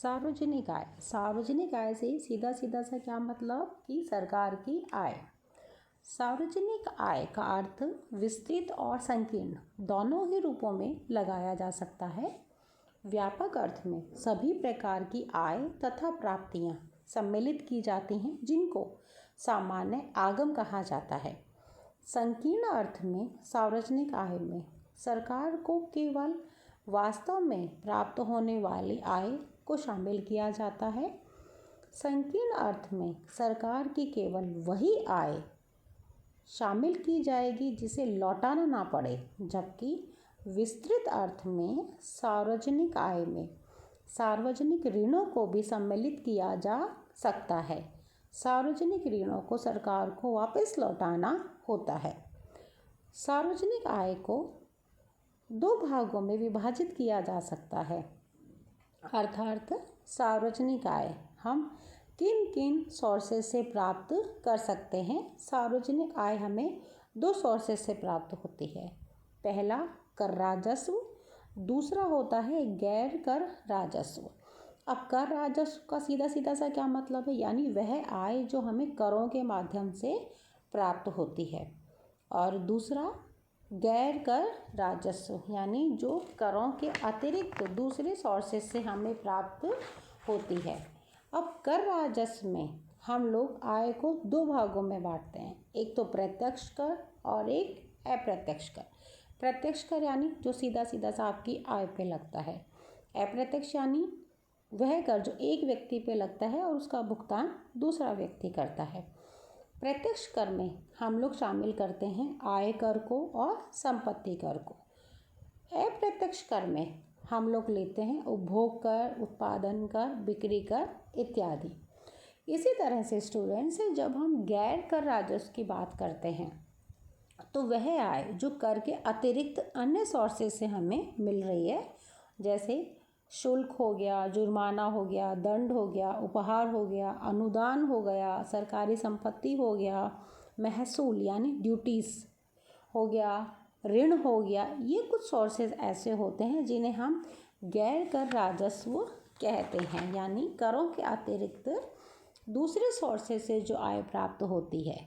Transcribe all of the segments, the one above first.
सार्वजनिक आय से सीधा सीधा सा क्या मतलब कि सरकार की आय। सार्वजनिक आय का अर्थ विस्तृत और संकीर्ण दोनों ही रूपों में लगाया जा सकता है। व्यापक अर्थ में सभी प्रकार की आय तथा प्राप्तियां सम्मिलित की जाती हैं जिनको सामान्य आगम कहा जाता है। संकीर्ण अर्थ में सार्वजनिक आय में सरकार को केवल वास्तव में प्राप्त होने वाली आय को शामिल किया जाता है। संकीर्ण अर्थ में सरकार की केवल वही आय शामिल की जाएगी जिसे लौटाना ना पड़े, जबकि विस्तृत अर्थ में सार्वजनिक आय में सार्वजनिक ऋणों को भी सम्मिलित किया जा सकता है। सार्वजनिक ऋणों को सरकार को वापस लौटाना होता है। सार्वजनिक आय को दो भागों में विभाजित किया जा सकता है, अर्थात सार्वजनिक आय हम किन किन सोर्सेज से प्राप्त कर सकते हैं। सार्वजनिक आय हमें दो सोर्सेज से प्राप्त होती है। पहला कर राजस्व, दूसरा होता है गैर कर राजस्व। अब कर राजस्व का सीधा सीधा सा क्या मतलब है, यानी वह आय जो हमें करों के माध्यम से प्राप्त होती है, और दूसरा गैर कर राजस्व यानी जो करों के अतिरिक्त दूसरे सोर्सेज से हमें प्राप्त होती है। अब कर राजस्व में हम लोग आय को दो भागों में बांटते हैं, एक तो प्रत्यक्ष कर और एक अप्रत्यक्ष कर। प्रत्यक्ष कर यानी जो सीधा सीधा सा आपकी आय पे लगता है। अप्रत्यक्ष यानी वह कर जो एक व्यक्ति पे लगता है और उसका भुगतान दूसरा व्यक्ति करता है। प्रत्यक्ष कर में हम लोग शामिल करते हैं आय कर को और संपत्ति कर को। अप्रत्यक्ष कर में हम लोग लेते हैं उपभोग कर, उत्पादन कर, बिक्री कर इत्यादि। इसी तरह से स्टूडेंट्स, जब हम गैर कर राजस्व की बात करते हैं तो वह आय जो कर के अतिरिक्त अन्य सोर्सेज से हमें मिल रही है, जैसे शुल्क हो गया, जुर्माना हो गया, दंड हो गया, उपहार हो गया, अनुदान हो गया, सरकारी संपत्ति हो गया, महसूल यानी ड्यूटीज़ हो गया, ऋण हो गया। ये कुछ सोर्सेज ऐसे होते हैं जिन्हें हम गैर कर राजस्व कहते हैं, यानी करों के अतिरिक्त दूसरे सोर्सेज से जो आय प्राप्त होती है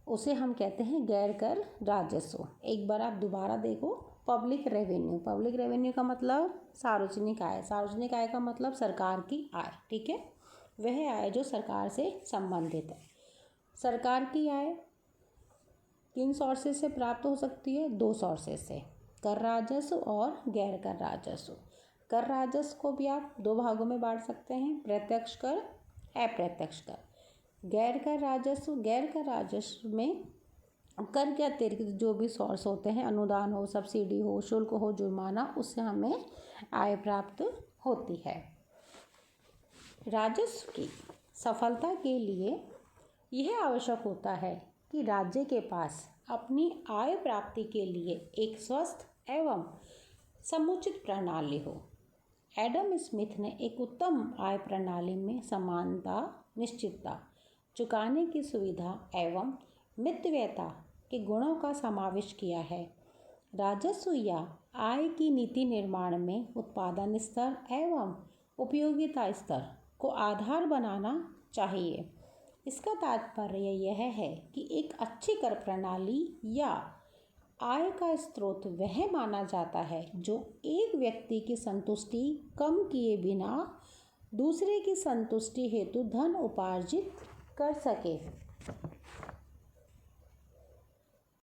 उसे हम कहते हैं गैर कर राजस्व। एक बार आप दोबारा देखो, पब्लिक रेवेन्यू का मतलब सार्वजनिक आय, सार्वजनिक आय का मतलब सरकार की आय, ठीक है। वह आय जो सरकार से संबंधित है। सरकार की आय किन सोर्सेज से प्राप्त हो सकती है? दो सोर्सेज से, कर राजस्व और गैर कर राजस्व। कर राजस्व को भी आप दो भागों में बांट सकते हैं, प्रत्यक्ष कर, अप्रत्यक्ष कर। गैर कर राजस्व में कर के अतिरिक्त जो भी सोर्स होते हैं, अनुदान हो, सब्सिडी हो, शुल्क हो, जुर्माना, उससे हमें आय प्राप्त होती है। राजस्व की सफलता के लिए यह आवश्यक होता है कि राज्य के पास अपनी आय प्राप्ति के लिए एक स्वस्थ एवं समुचित प्रणाली हो। एडम स्मिथ ने एक उत्तम आय प्रणाली में समानता, निश्चितता, चुकाने की सुविधा एवं मितव्ययता के गुणों का समावेश किया है। राजस्व या आय की नीति निर्माण में उत्पादन स्तर एवं उपयोगिता स्तर को आधार बनाना चाहिए। इसका तात्पर्य यह है कि एक अच्छी कर प्रणाली या आय का स्रोत वह माना जाता है जो एक व्यक्ति की संतुष्टि कम किए बिना दूसरे की संतुष्टि हेतु धन उपार्जित कर सके।